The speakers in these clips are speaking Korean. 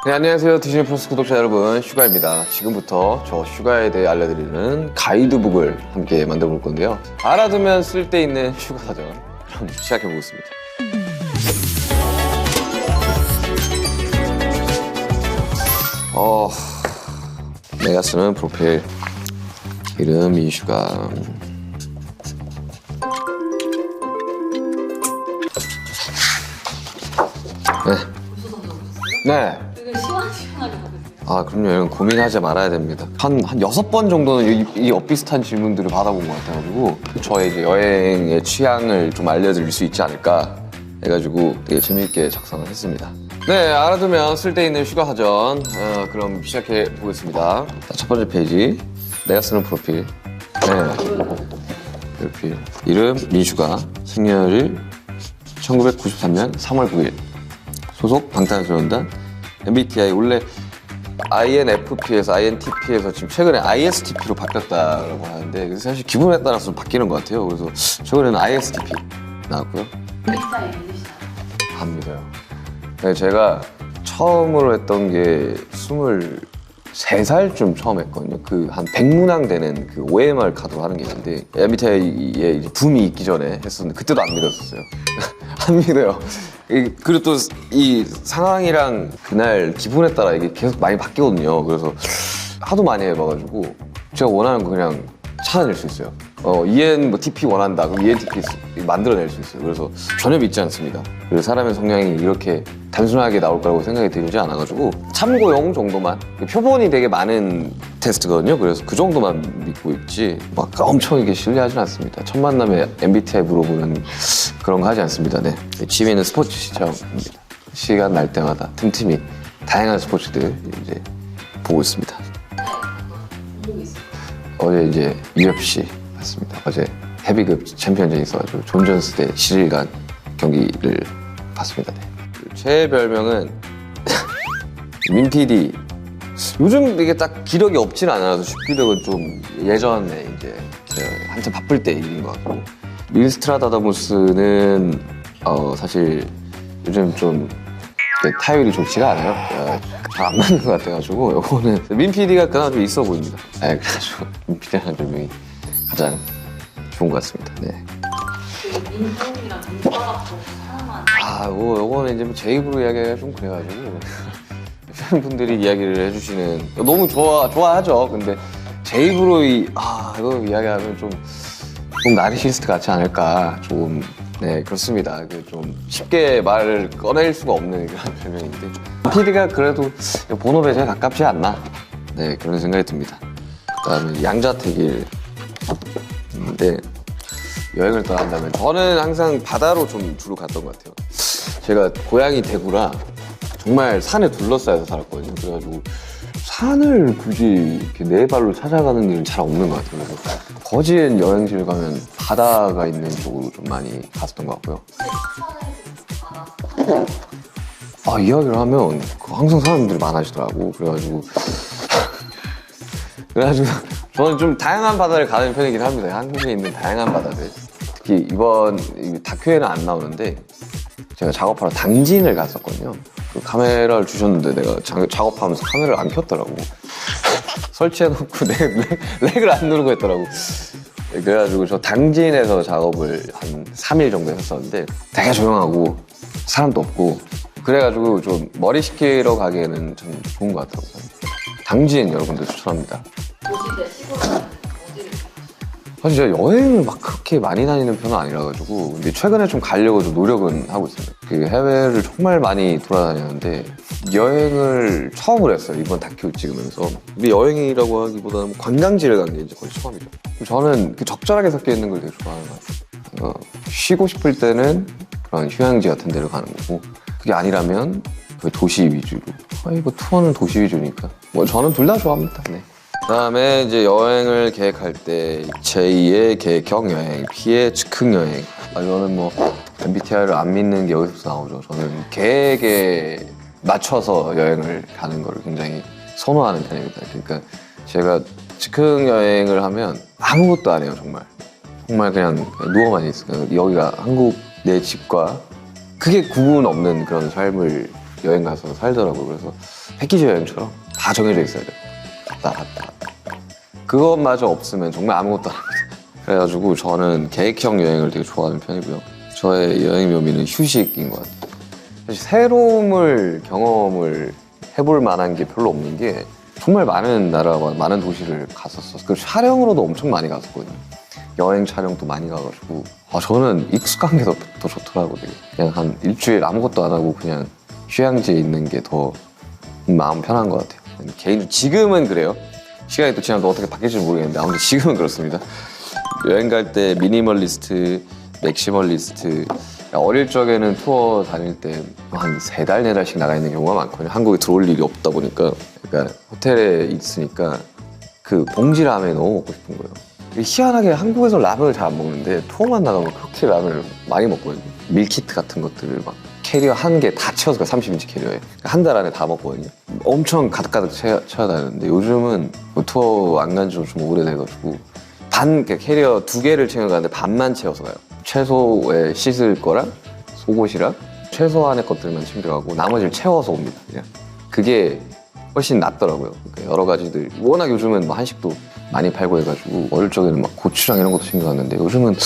네, 안녕하세요. 디즈니 플러스 구독자 여러분, 슈가입니다. 지금부터 저 슈가에 대해 알려드리는 가이드북을 함께 만들어 볼 건데요. 알아두면 쓸데있는 슈가 사전. 그럼 시작해 보겠습니다. 내가 쓰는 프로필 이름 이슈가. 네. 되게 시원시원하게 받으세요. 그럼요. 이건 고민하지 말아야 됩니다. 한 6번 정도는 이 엇비슷한 질문들을 받아본 것 같아가지고 저의 이제 여행의 취향을 좀 알려드릴 수 있지 않을까 해가지고 되게 재미있게 작성을 했습니다. 네, 알아두면 쓸데있는 슈가 사전. 그럼 시작해 보겠습니다. 첫 번째 페이지, 내가 쓰는 프로필. 프로필 이름 민슈가, 생년일 1993년 3월 9일, 소속 방탄소년단, MBTI 원래 INFP에서 INTP에서 지금 최근에 ISTP로 바뀌었다고 하는데, 그래서 사실 기분에 따라서 바뀌는 것 같아요. 그래서 최근에는 ISTP 나왔고요. MBTI 믿으시나요? 안 믿어요. 네, 제가 처음으로 했던 게 23살쯤 처음 했거든요. 그 한 100문항 되는 그 OMR 카드로 하는 게 있는데, MBTI에 붐이 있기 전에 했었는데 그때도 안 믿었었어요. 안 믿어요. 그리고 또 이 상황이랑 그날 기분에 따라 이게 계속 많이 바뀌거든요. 그래서 하도 많이 해봐가지고 제가 원하는 거 그냥 찾아낼 수 있어요. ENTP 원한다. 그럼 ENTP 만들어낼 수 있어요. 그래서 전혀 믿지 않습니다. 그리고 사람의 성향이 이렇게 단순하게 나올 거라고 생각이 들지 않아가지고 참고용 정도만, 표본이 되게 많은 테스트거든요. 그래서 그 정도만 믿고 있지 막 엄청 이게 신뢰하진 않습니다. 첫 만남에 MBTI 물어보는 그런 거 하지 않습니다. 네. 취미는 스포츠 시청입니다. 시간 날 때마다 틈틈이 다양한 스포츠들 이제 보고 있습니다. 보고 있어요. 어제 이제 UFC 봤습니다. 어제 헤비급 챔피언전이 있어가지고 존 존스 대 시릴간 경기를 봤습니다. 네. 제 별명은 민 PD. 요즘 이게 딱 기력이 없진 않아서 슈기력은 좀 예전에 이제 제가 한참 바쁠 때 일인 것 같고, 밀스트라다무스는 사실 요즘 좀 타율이 좋지가 않아요. 잘 안 맞는 것 같아가지고 요거는 민 PD가 그나마 좀 있어 보입니다. 네, 그래가지고 민 PD라는 별명이 가장 좋은 것 같습니다. 네. 그 민통이랑 민과학도 사람한 요거는 이제 제 입으로 이야기하기가 좀 그래가지고 팬분들이 이야기를 해주시는, 너무 좋아하죠. 근데 제 입으로 이거 이야기하면 좀 나르시스트 같지 않을까, 좀. 네, 그렇습니다. 좀 쉽게 말을 꺼낼 수가 없는 그런 별명인데, PD가 그래도 본업에 가깝지 않나, 네, 그런 생각이 듭니다. 그다음에 양자택일인데, 여행을 떠난다면 저는 항상 바다로 좀 주로 갔던 것 같아요. 제가 고향이 대구라 정말 산에 둘러싸여서 살았거든요. 그래가지고 산을 굳이 이렇게 네 발로 찾아가는 일은 잘 없는 것 같아요. 그래서 거지엔 여행지를 가면 바다가 있는 쪽으로 좀 많이 갔었던 것 같고요. 이야기를 하면 항상 사람들이 많아지더라고. 그래가지고 저는 좀 다양한 바다를 가는 편이긴 합니다. 한국에 있는 다양한 바다들. 특히 이번 다큐에는 안 나오는데 제가 작업하러 당진을 갔었거든요. 그 카메라를 주셨는데 내가 작업하면서 카메라를 안 켰더라고. 설치해놓고 렉을 안 누르고 했더라고. 그래가지고 저 당진에서 작업을 한 3일 정도 했었는데 되게 조용하고 사람도 없고, 그래가지고 좀 머리 식히러 가기에는 참 좋은 것 같더라고요. 당진 여러분들 추천합니다. 도시 대 시골은 어디를 사실 제가 여행을 막 그렇게 많이 다니는 편은 아니라가지고, 근데 최근에 좀 가려고 좀 노력은 하고 있습니다. 그 해외를 정말 많이 돌아다녔는데 여행을 처음으로 했어요, 이번 다큐 찍으면서. 근데 여행이라고 하기보다는 관광지를 간 게 이제 거의 처음이죠. 저는 그 적절하게 섞여 있는 걸 되게 좋아하는 것 같아요. 쉬고 싶을 때는 그런 휴양지 같은 데를 가는 거고, 그게 아니라면 그 도시 위주로. 투어는 도시 위주니까 저는 둘 다 좋아합니다. 네. 그다음에 이제 여행을 계획할 때 제2의 계획형 여행, P의 즉흥 여행. 저는 MBTI를 안 믿는 게 여기서 나오죠. 저는 계획에 맞춰서 여행을 가는 걸 굉장히 선호하는 편입니다. 그러니까 제가 즉흥 여행을 하면 아무것도 안 해요, 정말. 정말 그냥 누워만 있어요. 여기가 한국 내 집과 크게 구분 없는 그런 삶을 여행 가서 살더라고요. 그래서 패키지 여행처럼 다 정해져 있어야 돼요. 갔다. 그것마저 없으면 정말 아무것도 안 합니다. 그래가지고 저는 계획형 여행을 되게 좋아하는 편이고요. 저의 여행 묘미는 휴식인 것 같아요. 사실 새로움을 경험을 해볼 만한 게 별로 없는 게 정말 많은 나라와 많은 도시를 갔었어요. 그리고 촬영으로도 엄청 많이 갔었거든요. 여행 촬영도 많이 가가지고 저는 익숙한 게 더 좋더라고요. 되게. 그냥 한 일주일 아무것도 안 하고 그냥 휴양지에 있는 게 더 마음 편한 것 같아요. 개인적으로 지금은 그래요. 시간이 또 지나면 어떻게 바뀔지 모르겠는데 아무튼 지금은 그렇습니다. 여행 갈 때 미니멀리스트, 맥시멀리스트. 어릴 적에는 투어 다닐 때 한 3달, 4달씩 나가 있는 경우가 많거든요. 한국에 들어올 일이 없다 보니까. 그러니까 호텔에 있으니까 그 봉지 라면이 너무 먹고 싶은 거예요. 희한하게 한국에서 라면을 잘 안 먹는데 투어만 나가면 그렇게 라면을 많이 먹거든요. 밀키트 같은 것들을 막 캐리어 한 개 다 채워서 30인치 캐리어에 한 달 안에 다 먹거든요. 엄청 가득가득 채워 다녔는데 요즘은 투어 안 간 지 좀 오래돼가지고 캐리어 2개를 챙겨가는데 반만 채워서 가요. 최소에 씻을 거랑 속옷이랑 최소한의 것들만 챙겨가고 나머지를 채워서 옵니다. 그냥 그게 훨씬 낫더라고요. 그러니까 여러 가지들 워낙 요즘은 뭐 한식도 많이 팔고 해가지고 어릴 적에는 막 고추장 이런 것도 챙겨갔는데 요즘은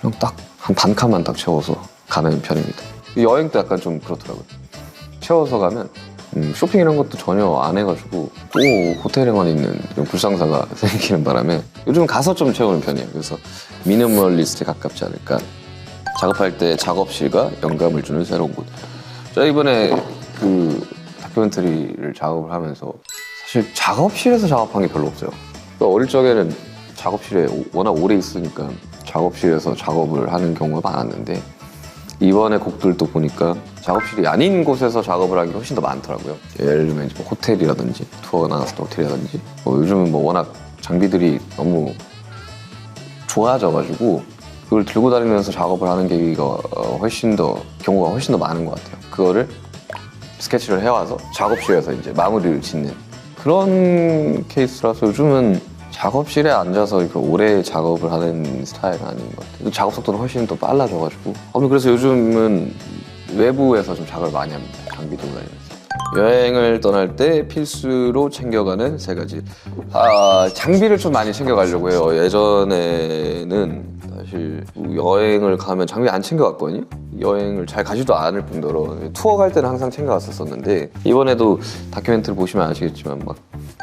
그냥 딱 한 반 칸만 딱 채워서 가는 편입니다. 여행도 약간 좀 그렇더라고요. 채워서 가면 쇼핑 이런 것도 전혀 안 해가지고 또 호텔에만 있는 이런 불상사가 생기는 바람에 요즘 가서 좀 채우는 편이에요. 그래서 미니멀리스트에 가깝지 않을까. 작업할 때 작업실과 영감을 주는 새로운 곳. 제가 이번에 그 다큐멘터리를 작업을 하면서 사실 작업실에서 작업한 게 별로 없어요. 그러니까 어릴 적에는 작업실에 워낙 오래 있으니까 작업실에서 작업을 하는 경우가 많았는데 이번에 곡들도 보니까 작업실이 아닌 곳에서 작업을 하는 게 훨씬 더 많더라고요. 예를 들면 뭐 호텔이라든지 투어 나갔을 때 호텔이라든지 요즘은 뭐 워낙 장비들이 너무 좋아져가지고 그걸 들고 다니면서 작업을 하는 경우가 훨씬 더 많은 것 같아요. 그거를 스케치를 해와서 작업실에서 이제 마무리를 짓는 그런 케이스라서 요즘은 작업실에 앉아서 이렇게 오래 작업을 하는 스타일은 아닌 것 같아요. 작업 속도는 훨씬 더 빨라져가지고 그래서 요즘은 외부에서 좀 작업을 많이 합니다. 장비 들고 다니면서. 여행을 떠날 때 필수로 챙겨가는 3가지. 장비를 좀 많이 챙겨가려고 해요. 예전에는 사실 여행을 가면 장비 안 챙겨갔거든요. 여행을 잘 가지도 않을 뿐더러 투어 갈 때는 항상 챙겨갔었는데 이번에도 다큐멘터리 보시면 아시겠지만 막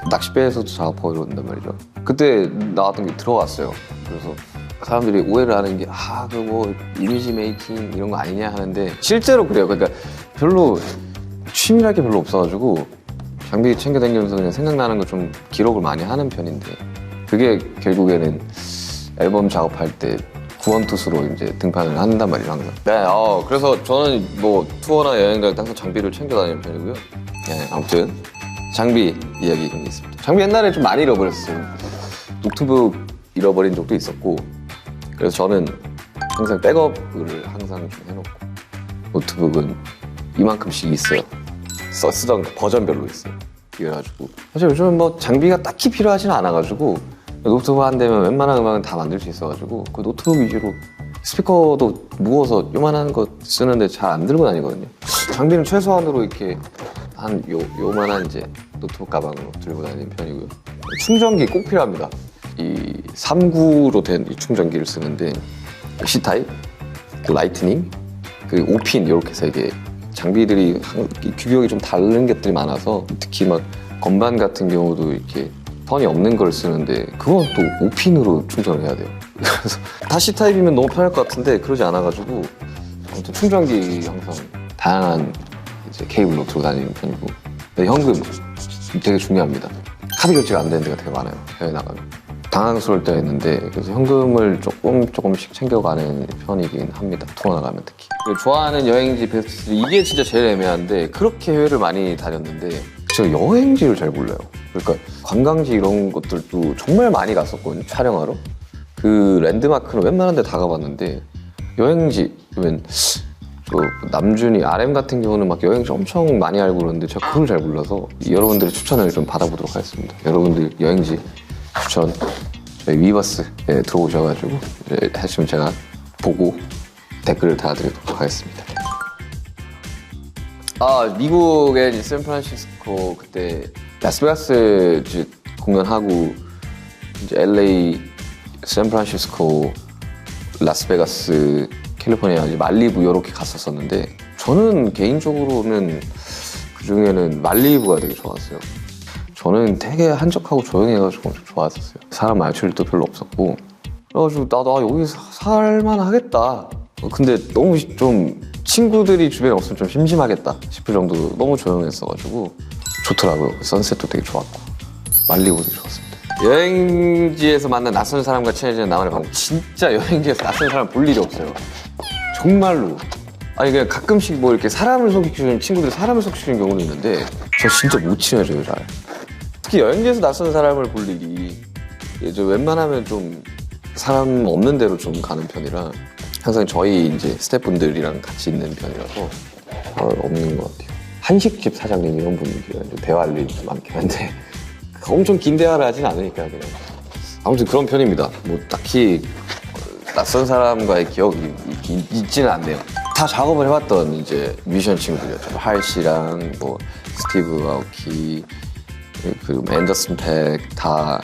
낚싯배에서도 작업하고 이런단 말이죠. 그때 나왔던 게 들어왔어요. 그래서 사람들이 오해를 하는 게 그 뭐 이미지 메이킹 이런 거 아니냐 하는데 실제로 그래요. 그러니까 별로 취미랄 게 별로 없어가지고 장비 챙겨 다니면서 그냥 생각나는 거 좀 기록을 많이 하는 편인데 그게 결국에는 앨범 작업할 때 구원투수로 이제 등판을 한단 말이에요, 항상. 네, 그래서 저는 뭐 투어나 여행 갈 때 항상 장비를 챙겨 다니는 편이고요. 네, 아무튼 장비 이야기 좀 있습니다. 장비 옛날에 좀 많이 잃어버렸어요. 노트북 잃어버린 적도 있었고 그래서 저는 항상 백업을 항상 좀 해놓고 노트북은 이만큼씩 있어요. 쓰던 버전별로 있어요. 그래가지고 사실 요즘은 뭐 장비가 딱히 필요하지는 않아가지고 노트북 한 대면 웬만한 음악은 다 만들 수 있어가지고 그 노트북 위주로 스피커도 무거워서 요만한 거 쓰는데 잘 안 들고 다니거든요. 장비는 최소한으로 이렇게 한 요만한 이제 노트북 가방으로 들고 다니는 편이고요. 충전기 꼭 필요합니다. 이 3구로 된 이 충전기를 쓰는데 C타입, 그 라이트닝, 그 5핀 이렇게 해서 이게 장비들이 규격이 좀 다른 것들이 많아서 특히 막 건반 같은 경우도 이렇게 턴이 없는 걸 쓰는데 그건 또 5핀으로 충전을 해야 돼요. 그래서 다 C타입이면 너무 편할 것 같은데 그러지 않아가지고 아무튼 충전기 항상 다양한 이제 케이블로 들고 다니는 편이고 현금 되게 중요합니다. 카드 결제가 안 되는 데가 되게 많아요. 해외 나가면. 당황스러울 때가 있는데 그래서 현금을 조금씩 챙겨가는 편이긴 합니다. 투어 나가면 특히. 좋아하는 여행지 베스트 3 이게 진짜 제일 애매한데 그렇게 해외를 많이 다녔는데 제가 여행지를 잘 몰라요. 그러니까 관광지 이런 것들도 정말 많이 갔었거든요. 촬영하러. 그 랜드마크는 웬만한 데 다 가봤는데 여행지 그러면 남준이 RM 같은 경우는 막 여행지 엄청 많이 알고 그러는데 제가 그걸 잘 몰라서 여러분들의 추천을 좀 받아보도록 하겠습니다. 여러분들 여행지 추천 저희 위버스에 들어오셔가지고 하시면 제가 보고 댓글을 달아드리도록 하겠습니다. 미국의 이제 샌프란시스코 그때 라스베가스 이제 공연하고 이제 LA, 샌프란시스코, 라스베가스, 캘리포니아, 이제 말리부 이렇게 갔었었는데 저는 개인적으로는 그 중에는 말리부가 되게 좋았어요. 저는 되게 한적하고 조용해가지고 엄청 좋았었어요. 사람 마주칠 일도 별로 없었고 그래가지고 나도 여기 살만 하겠다. 근데 너무 좀 친구들이 주변에 없으면 좀 심심하겠다 싶을 정도로 너무 조용했어가지고 좋더라고요. 선셋도 되게 좋았고 말리부도 좋았습니다. 여행지에서 만난 낯선 사람과 친해지는 나만의 방법. 진짜 여행지에서 낯선 사람 볼 일이 없어요. 정말로. 아니 그냥 가끔씩 뭐 이렇게 사람을 소개시키는 친구들이 사람을 소개시키는 경우도 있는데 저 진짜 못 친해져요 잘. 특히 여행지에서 낯선 사람을 볼 일이 이제 웬만하면 좀 사람 없는 데로 좀 가는 편이라 항상 저희 이제 스태프분들이랑 같이 있는 편이라서 없는 것 같아요. 한식집 사장님 이런 분들이랑 대화할 일이 좀 많긴 한데 엄청 긴 대화를 하진 않으니까 그냥 아무튼 그런 편입니다. 뭐 딱히 낯선 사람과의 기억이 있지는 않네요. 다 작업을 해봤던 이제 뮤지션 친구들이었죠. 할 씨랑 뭐 스티브 아오키 그리고 앤더슨 팩 다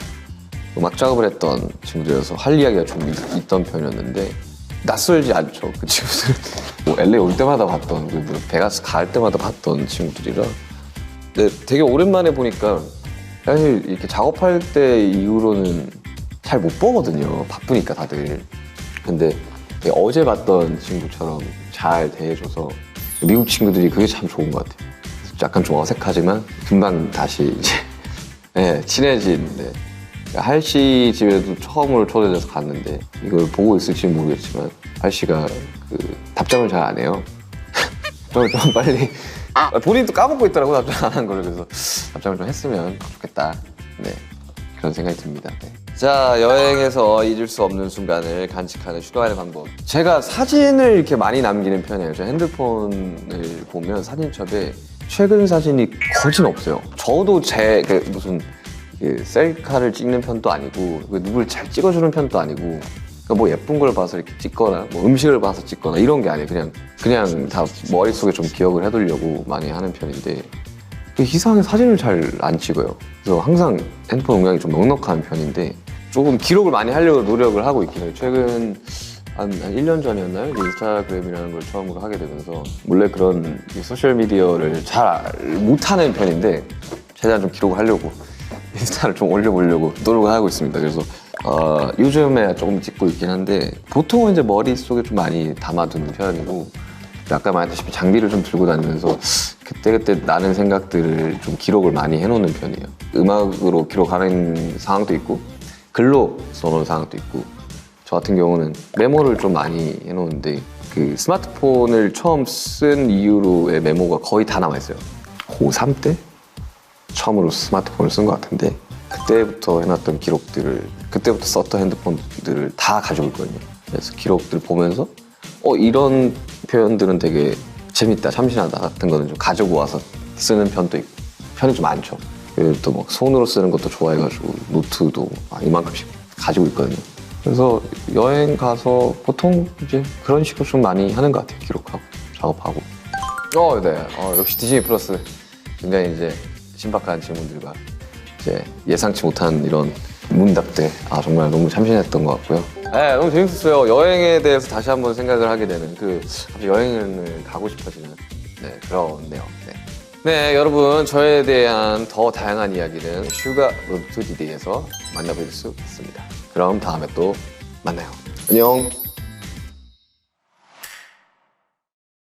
음악 작업을 했던 친구들이어서 할 이야기가 좀 있던 편이었는데 낯설지 않죠. 그 친구들은 뭐 LA 올 때마다 봤던 뭐 베가스 갈 때마다 봤던 친구들이라 근데 되게 오랜만에 보니까 사실 이렇게 작업할 때 이후로는 잘 못 보거든요. 바쁘니까 다들. 근데 어제 봤던 친구처럼 잘 대해줘서 미국 친구들이 그게 참 좋은 것 같아요. 약간 좀 어색하지만 금방 다시 이제 친해진. 할씨 집에도 처음으로 초대돼서 갔는데 이걸 보고 있을지는 모르겠지만 할씨가 답장을 잘 안 해요. 좀 빨리 본인도 까먹고 있더라고 답장 안 한 거를. 그래서 답장을 좀 했으면 좋겠다. 네, 그런 생각이 듭니다. 네. 자, 여행에서 잊을 수 없는 순간을 간직하는 휴가의 방법. 제가 사진을 이렇게 많이 남기는 편이에요. 제 핸드폰을 보면 사진첩에 최근 사진이 거진 없어요. 저도 무슨 셀카를 찍는 편도 아니고 누굴 잘 찍어주는 편도 아니고 뭐 예쁜 걸 봐서 이렇게 찍거나 뭐 음식을 봐서 찍거나 이런 게 아니에요. 그냥 다 머릿속에 좀 기억을 해두려고 많이 하는 편인데 이상하게 사진을 잘 안 찍어요. 그래서 항상 핸드폰 용량이 좀 넉넉한 편인데 조금 기록을 많이 하려고 노력을 하고 있긴 해요. 최근 한 1년 전이었나요? 인스타그램이라는 걸 처음으로 하게 되면서 원래 그런 소셜미디어를 잘 못하는 편인데 최대한 좀 기록을 하려고 인스타를 좀 올려보려고 노력을 하고 있습니다. 그래서 요즘에 조금 찍고 있긴 한데 보통은 이제 머릿속에 좀 많이 담아두는 편이고 아까 말했다시피 장비를 좀 들고 다니면서 그때그때 나는 생각들을 좀 기록을 많이 해놓는 편이에요. 음악으로 기록하는 상황도 있고 글로 써놓은 상황도 있고 저 같은 경우는 메모를 좀 많이 해놓는데 그 스마트폰을 처음 쓴 이후로의 메모가 거의 다 남아있어요. 고3 때? 처음으로 스마트폰을 쓴 것 같은데 그때부터 해놨던 기록들을 그때부터 썼던 핸드폰들을 다 가지고 있거든요. 그래서 기록들을 보면서 이런 표현들은 되게 재밌다, 참신하다 같은 거는 좀 가지고 와서 쓰는 편도 있고 편이 좀 많죠. 그리고 또 막 손으로 쓰는 것도 좋아해가지고 노트도 이만큼씩 가지고 있거든요. 그래서 여행 가서 보통 이제 그런 식으로 좀 많이 하는 것 같아요. 기록하고 작업하고. 네. 역시 디즈니 플러스 굉장히 이제 신박한 질문들과 이제 예상치 못한 이런 문답들 정말 너무 참신했던 것 같고요. 네, 너무 재밌었어요. 여행에 대해서 다시 한번 생각을 하게 되는 여행을 가고 싶어지는 그렇네요. 네, 여러분 저에 대한 더 다양한 이야기는 슈가 로드 투 디디에서 만나볼 수 있습니다. 그럼 다음에 또 만나요. 안녕.